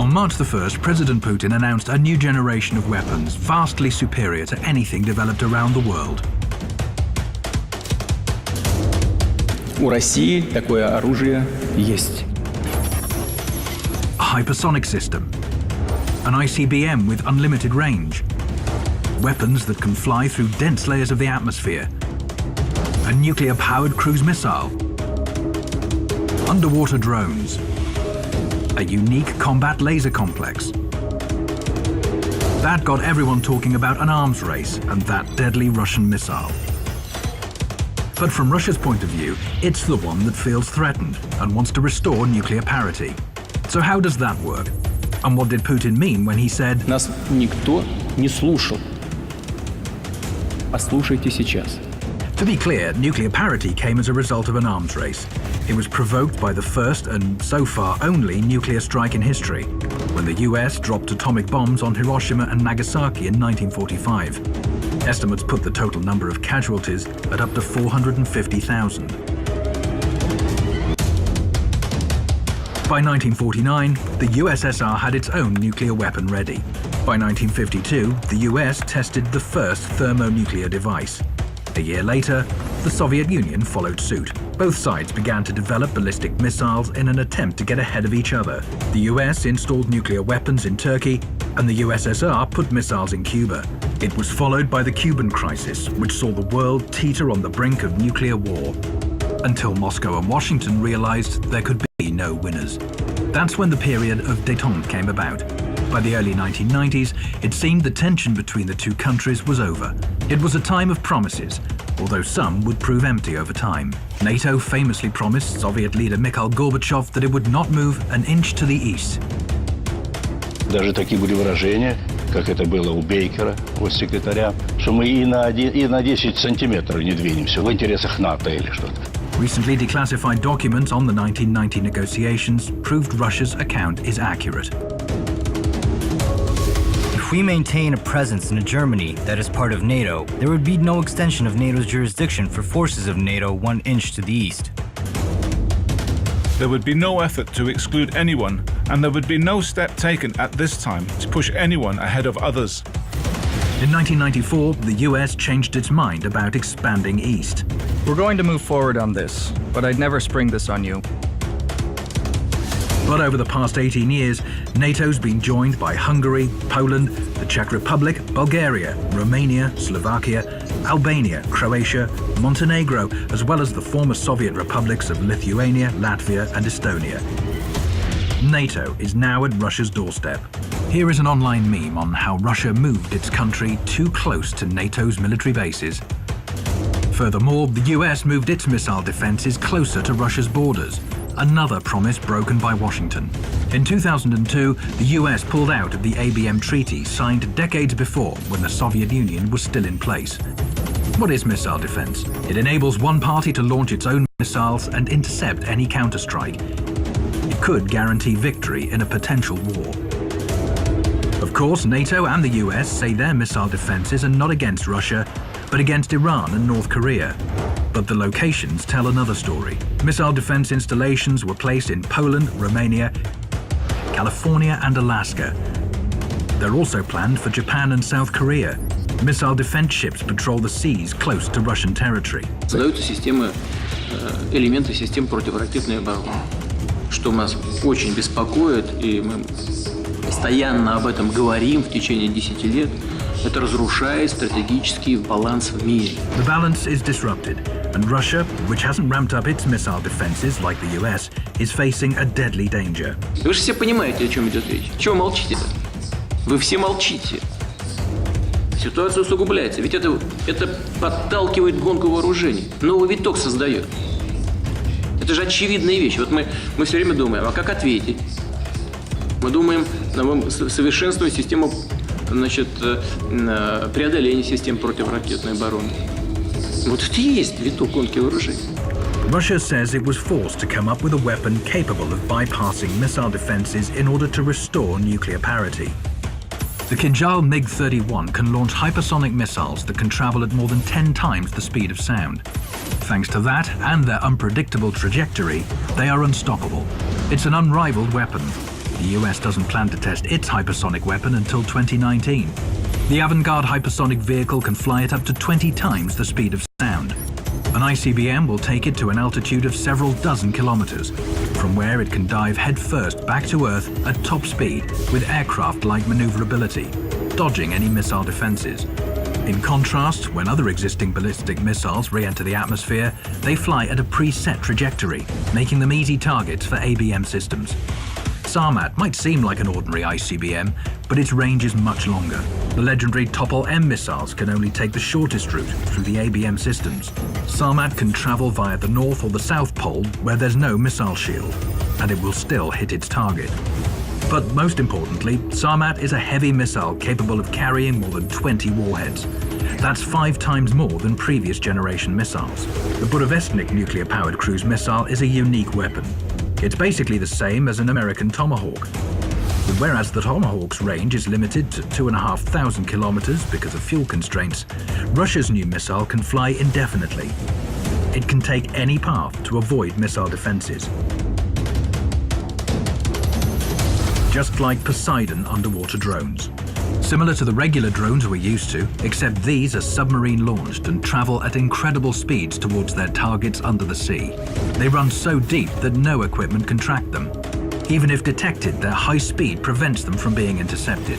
On March the 1st, President Putin announced a new generation of weapons vastly superior to anything developed around the world. У России такое оружие есть. A hypersonic system, an ICBM with unlimited range, weapons that can fly through dense layers of the atmosphere, a nuclear-powered cruise missile, underwater drones, a unique combat laser complex. That got everyone talking about an arms race and that deadly Russian missile. But from Russia's point of view, it's the one that feels threatened and wants to restore nuclear parity. So how does that work? And what did Putin mean when he said, Нас никто не слушал. Послушайте сейчас. To be clear, nuclear parity came as a result of an arms race. It was provoked by the first and so far only nuclear strike in history, when the US dropped atomic bombs on Hiroshima and Nagasaki in 1945. Estimates put the total number of casualties at up to 450,000. By 1949, the USSR had its own nuclear weapon ready. By 1952, the US tested the first thermonuclear device. A year later, the Soviet Union followed suit. Both sides began to develop ballistic missiles in an attempt to get ahead of each other. The US installed nuclear weapons in Turkey, and the USSR put missiles in Cuba. It was followed by the Cuban crisis, which saw the world teeter on the brink of nuclear war, until Moscow and Washington realized there could be no winners. That's when the period of détente came about. By the early 1990s, it seemed the tension between the two countries was over. It was a time of promises, although some would prove empty over time. NATO famously promised Soviet leader Mikhail Gorbachev that it would not move an inch to the east. Даже такие были выражения, как это было у Бейкера, госсекретаря, что мы и на 10 сантиметров не двинемся в интересах НАТО или что-то. Recently declassified documents on the 1990 negotiations proved Russia's account is accurate. If we maintain a presence in a Germany that is part of NATO, there would be no extension of NATO's jurisdiction for forces of NATO 1 inch to the east. There would be no effort to exclude anyone, and there would be no step taken at this time to push anyone ahead of others. In 1994, the US changed its mind about expanding east. We're going to move forward on this, but I'd never spring this on you. But over the past 18 years, NATO's been joined by Hungary, Poland, the Czech Republic, Bulgaria, Romania, Slovakia, Albania, Croatia, Montenegro, as well as the former Soviet republics of Lithuania, Latvia, and Estonia. NATO is now at Russia's doorstep. Here is an online meme on how Russia moved its country too close to NATO's military bases. Furthermore, the US moved its missile defenses closer to Russia's borders, another promise broken by Washington. In 2002, the US pulled out of the ABM treaty signed decades before when the Soviet Union was still in place. What is missile defense? It enables one party to launch its own missiles and intercept any counterstrike. It could guarantee victory in a potential war. Of course, NATO and the US say their missile defenses are not against Russia, but against Iran and North Korea. But the locations tell another story. Missile defense installations were placed in Poland, Romania, California, and Alaska. They're also planned for Japan and South Korea. Missile defense ships patrol the seas close to Russian territory. Создаются системы, элементы систем противоракетной обороны, что нас очень беспокоит, и мы постоянно об этом говорим в течение 10 лет. Это разрушает стратегический баланс в мире. The balance is disrupted, and Russia, which hasn't ramped up its missile defenses like the US, is facing a deadly danger. Вы же все понимаете, о чем идет речь. Чего молчите-то? Вы все молчите. Ситуация усугубляется, ведь это подталкивает гонку вооружений, новый виток создает. Это же очевидная вещь. Вот мы все время думаем, а как ответить? Мы думаем, совершенствовать систему, значит, преодоления систем противоракетной обороны. Вот это и есть виток гонки вооружений. Russia says it was forced to come up with a weapon capable of bypassing missile defenses in order to restore nuclear parity. The Kinjal MiG-31 can launch hypersonic missiles that can travel at more than 10 times the speed of sound. Thanks to that and their unpredictable trajectory, they are unstoppable. It's an unrivaled weapon. The US doesn't plan to test its hypersonic weapon until 2019. The Avangard hypersonic vehicle can fly at up to 20 times the speed of sound. An ICBM will take it to an altitude of several dozen kilometers, from where it can dive headfirst back to Earth at top speed with aircraft-like maneuverability, dodging any missile defenses. In contrast, when other existing ballistic missiles re-enter the atmosphere, they fly at a preset trajectory, making them easy targets for ABM systems. Sarmat might seem like an ordinary ICBM, but its range is much longer. The legendary Topol-M missiles can only take the shortest route through the ABM systems. Sarmat can travel via the North or the South Pole where there's no missile shield, and it will still hit its target. But most importantly, Sarmat is a heavy missile capable of carrying more than 20 warheads. That's 5 times more than previous generation missiles. The Burevestnik nuclear-powered cruise missile is a unique weapon. It's basically the same as an American Tomahawk. Whereas the Tomahawk's range is limited to 2,500 kilometers because of fuel constraints, Russia's new missile can fly indefinitely. It can take any path to avoid missile defenses. Just like Poseidon underwater drones. Similar to the regular drones we're used to, except these are submarine launched and travel at incredible speeds towards their targets under the sea. They run so deep that no equipment can track them. Even if detected, their high speed prevents them from being intercepted.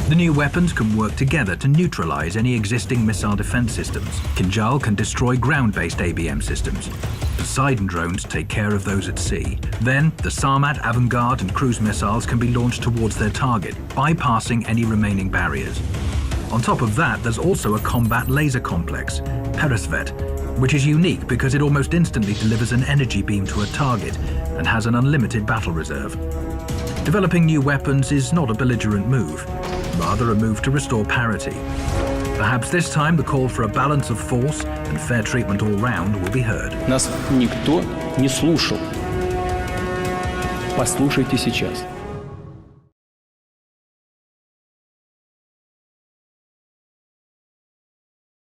The new weapons can work together to neutralize any existing missile defense systems. Kinjal can destroy ground-based ABM systems. Poseidon drones take care of those at sea. Then, the Sarmat, Avangard and cruise missiles can be launched towards their target, bypassing any remaining barriers. On top of that, there's also a combat laser complex, Peresvet, which is unique because it almost instantly delivers an energy beam to a target and has an unlimited battle reserve. Developing new weapons is not a belligerent move, rather a move to restore parity. Perhaps this time the call for a balance of force and fair treatment all round will be heard. Нас никто не слушал. Послушайте сейчас.